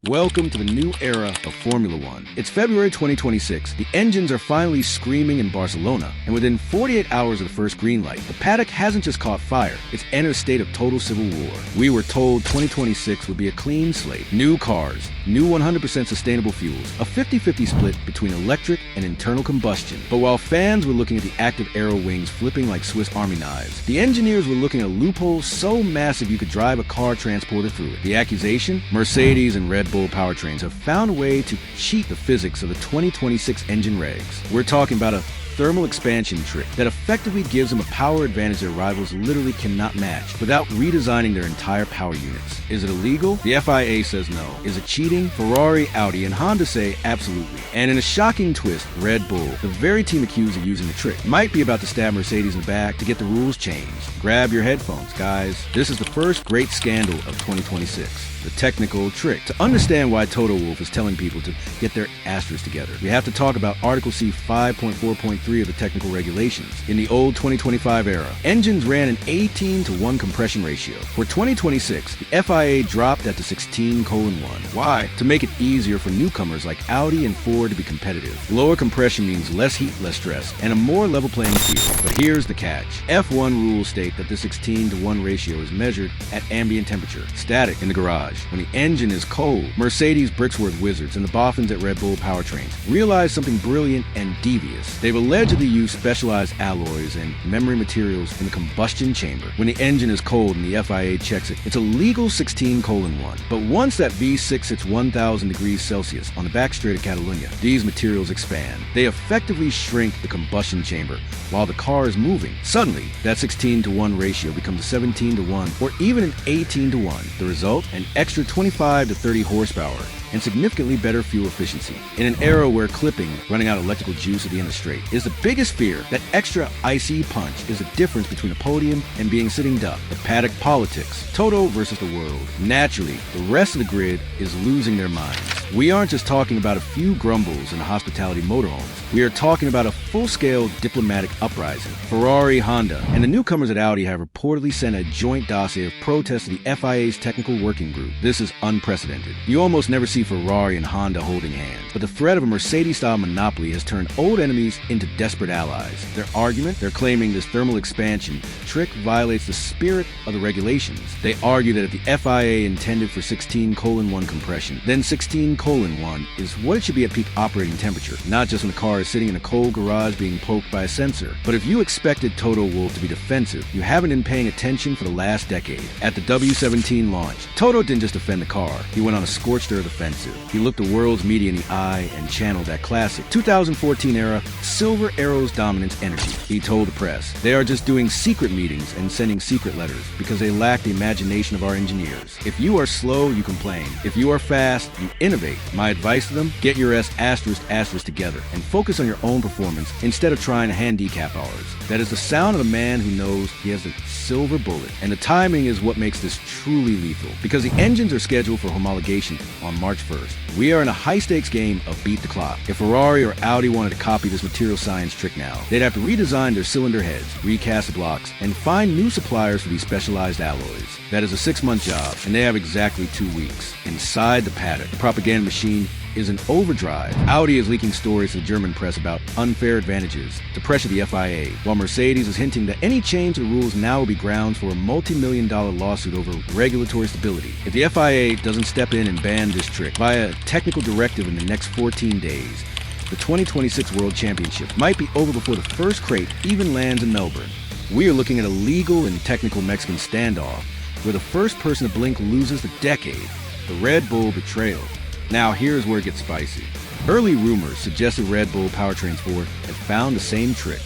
Welcome to the new era of Formula One. It's February 2026. The engines are finally screaming in Barcelona, and within 48 hours of the first green light, the paddock hasn't just caught fire, it's entered a state of total civil war. We were told 2026 would be a clean slate. New cars, new 100% sustainable fuels, a 50-50 split between electric and internal combustion. But while fans were looking at the active aero wings flipping like Swiss Army knives, the engineers were looking at a loophole so massive you could drive a car transporter through it. The accusation? Mercedes and Red Bull powertrains have found a way to cheat the physics of the 2026 engine regs. We're talking about a thermal expansion trick that effectively gives them a power advantage their rivals literally cannot match without redesigning their entire power units. Is it illegal? The FIA says no. Is it cheating? Ferrari, Audi, and Honda say absolutely. And in a shocking twist, Red Bull, the very team accused of using the trick, might be about to stab Mercedes in the back to get the rules changed. Grab your headphones, guys. This is the first great scandal of 2026. The technical trick. To understand why Toto Wolff is telling people to get their asterisks together, we have to talk about Article C5.4.3 of the technical regulations. In the old 2025 era, engines ran an 18-to-1 compression ratio. For 2026, the FIA dropped that to 16:1. Why? To make it easier for newcomers like Audi and Ford to be competitive. Lower compression means less heat, less stress, and a more level playing field. But here's the catch. F1 rules state that the 16-to-1 ratio is measured at ambient temperature, static in the garage. When the engine is cold, Mercedes Brixworth wizards and the boffins at Red Bull powertrains realize something brilliant and devious. They've allegedly used specialized alloys and memory materials in the combustion chamber. When the engine is cold and the FIA checks it, it's a legal 16:1. But once that V6 hits 1,000 degrees Celsius on the backstraight of Catalunya, these materials expand. They effectively shrink the combustion chamber while the car is moving. Suddenly, that 16-to-1 ratio becomes a 17-to-1 or even an 18-to-1. The result? An extra 25 to 30 horsepower and significantly better fuel efficiency. In an era where clipping, running out electrical juice at the end of the straight, is the biggest fear, that extra icy punch is the difference between a podium and being sitting duck. The paddock politics, Toto versus the world. Naturally, the rest of the grid is losing their minds. We aren't just talking about a few grumbles in the hospitality motorhomes. We are talking about a full-scale diplomatic uprising. Ferrari, Honda, and the newcomers at Audi have reportedly sent a joint dossier of protest to the FIA's technical working group. This is unprecedented. You almost never see Ferrari and Honda holding hands, but the threat of a Mercedes-style monopoly has turned old enemies into desperate allies. Their argument? They're claiming this thermal expansion trick violates the spirit of the regulations. They argue that if the FIA intended for 16:1 compression, then 16:1 is what it should be at peak operating temperature, not just when the car is sitting in a cold garage being poked by a sensor. But if you expected Toto Wolff to be defensive, you haven't been paying attention for the last decade. At the W17 launch, Toto didn't just defend the car, he went on a scorched earth offensive. He looked the world's media in the eye and channeled that classic 2014 era Silver Arrow's dominance energy. He told the press, they are just doing secret meetings and sending secret letters because they lack the imagination of our engineers. If you are slow, you complain. If you are fast, you innovate. My advice to them, get your asterisk together and focus on your own performance instead of trying to hand decap ours. That is the sound of a man who knows he has the silver bullet. And the timing is what makes this truly lethal, because the engines are scheduled for homologation on March 1st. We are in a high-stakes game of beat the clock. If Ferrari or Audi wanted to copy this material science trick now, they'd have to redesign their cylinder heads, recast the blocks, and find new suppliers for these specialized alloys. That is a 6-month job, and they have exactly 2 weeks. Inside the paddock, the propaganda machine is in overdrive. Audi is leaking stories to the German press about unfair advantages to pressure the FIA, while Mercedes is hinting that any change to the rules now will be grounds for a multi-million-dollar lawsuit over regulatory stability. If the FIA doesn't step in and ban this trick via a technical directive in the next 14 days, the 2026 World Championship might be over before the first crate even lands in Melbourne. We are looking at a legal and technical Mexican standoff where the first person to blink loses the decade, the Red Bull betrayal. Now here's where it gets spicy. Early rumors suggested Red Bull Powertrains 4 had found the same trick.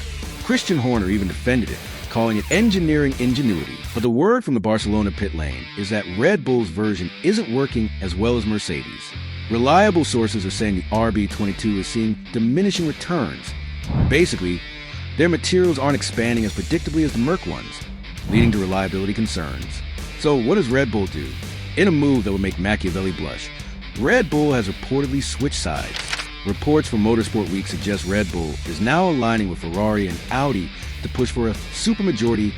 Christian Horner even defended it, calling it engineering ingenuity. But the word from the Barcelona pit lane is that Red Bull's version isn't working as well as Mercedes. Reliable sources are saying the RB22 is seeing diminishing returns. Basically, their materials aren't expanding as predictably as the Merc ones, leading to reliability concerns. So what does Red Bull do? In a move that would make Machiavelli blush, Red Bull has reportedly switched sides. Reports from Motorsport Week suggest Red Bull is now aligning with Ferrari and Audi to push for a supermajority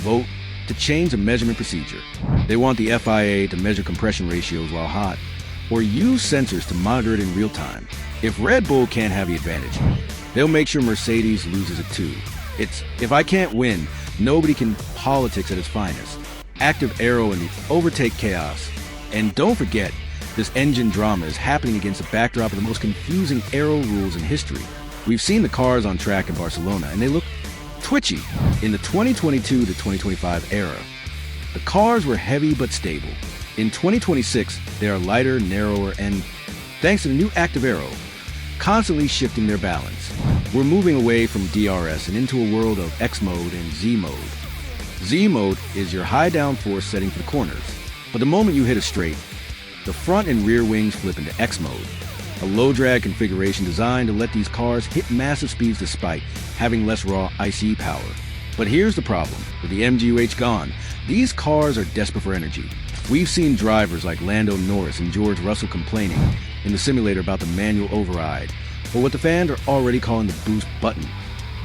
vote to change the measurement procedure. They want the FIA to measure compression ratios while hot, or use sensors to monitor it in real time. If Red Bull can't have the advantage, they'll make sure Mercedes loses it too. It's, if I can't win, nobody can politics at its finest. Active aero and the overtake chaos. And don't forget, this engine drama is happening against the backdrop of the most confusing aero rules in history. We've seen the cars on track in Barcelona, and they look twitchy. In the 2022 to 2025 era, the cars were heavy but stable. In 2026, they are lighter, narrower, and, thanks to the new active aero, constantly shifting their balance. We're moving away from DRS and into a world of X mode and Z mode. Z mode is your high downforce setting for the corners, but the moment you hit a straight, the front and rear wings flip into X mode, a low drag configuration designed to let these cars hit massive speeds despite having less raw ICE power. But here's the problem. With the MGUH gone, these cars are desperate for energy. We've seen drivers like Lando Norris and George Russell complaining in the simulator about the manual override, or what the fans are already calling the boost button.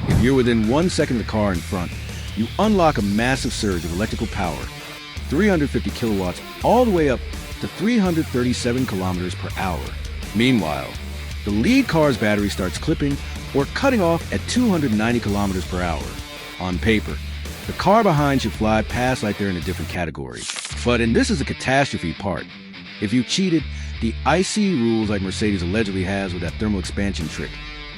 If you're within 1 second of the car in front, you unlock a massive surge of electrical power, 350 kilowatts all the way up to 337 kilometers per hour. Meanwhile, the lead car's battery starts clipping or cutting off at 290 kilometers per hour. On paper, the car behind should fly past like they're in a different category. And this is the catastrophe part. If you cheated the ICE rules like Mercedes allegedly has with that thermal expansion trick,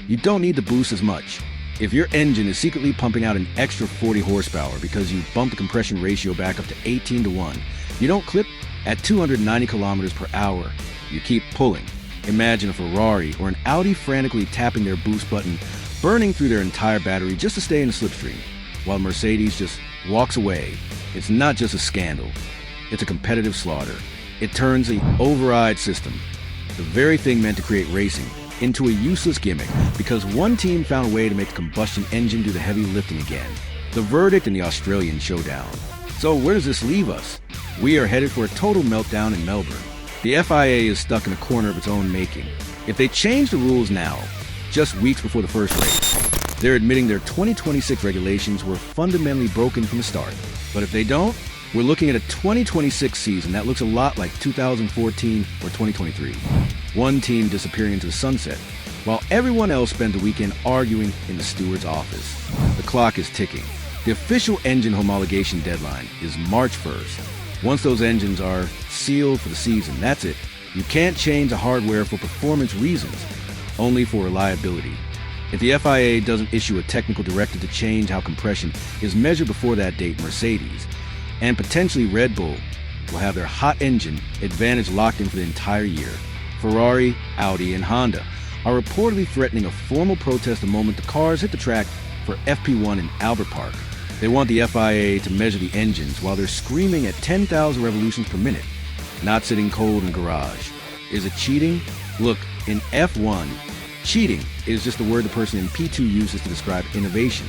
you don't need to boost as much. If your engine is secretly pumping out an extra 40 horsepower because you bumped the compression ratio back up to 18:1, you don't clip at 290 kilometers per hour. You keep pulling. Imagine a Ferrari or an Audi frantically tapping their boost button, burning through their entire battery just to stay in the slipstream, while Mercedes just walks away. It's not just a scandal. It's a competitive slaughter. It turns the override system, the very thing meant to create racing, into a useless gimmick because one team found a way to make the combustion engine do the heavy lifting again. The verdict in the Australian showdown. So where does this leave us? We are headed for a total meltdown in Melbourne. The FIA is stuck in a corner of its own making. If they change the rules now, just weeks before the first race, they're admitting their 2026 regulations were fundamentally broken from the start. But if they don't, we're looking at a 2026 season that looks a lot like 2014 or 2023. One team disappearing into the sunset, while everyone else spent the weekend arguing in the steward's office. The clock is ticking. The official engine homologation deadline is March 1st. Once those engines are sealed for the season, that's it. You can't change the hardware for performance reasons, only for reliability. If the FIA doesn't issue a technical directive to change how compression is measured before that date, Mercedes, and potentially Red Bull, will have their hot engine advantage locked in for the entire year. Ferrari, Audi, and Honda are reportedly threatening a formal protest the moment the cars hit the track for FP1 in Albert Park. They want the FIA to measure the engines while they're screaming at 10,000 revolutions per minute, not sitting cold in a garage. Is it cheating? Look, in F1, cheating is just the word the person in P2 uses to describe innovation.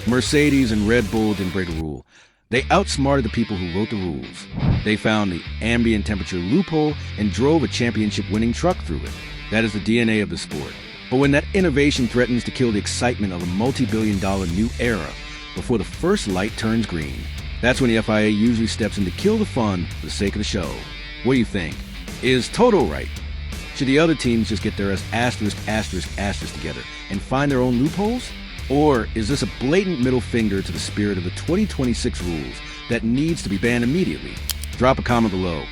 Mercedes and Red Bull didn't break a rule. They outsmarted the people who wrote the rules. They found the ambient temperature loophole and drove a championship-winning truck through it. That is the DNA of the sport. But when that innovation threatens to kill the excitement of a multi-billion-dollar new era before the first light turns green, that's when the FIA usually steps in to kill the fun for the sake of the show. What do you think? Is Toto right? Should the other teams just get their asterisk together and find their own loopholes? Or is this a blatant middle finger to the spirit of the 2026 rules that needs to be banned immediately? Drop a comment below.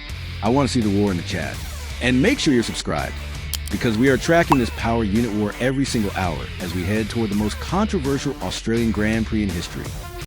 I want to see the war in the chat. And make sure you're subscribed, because we are tracking this power unit war every single hour as we head toward the most controversial Australian Grand Prix in history.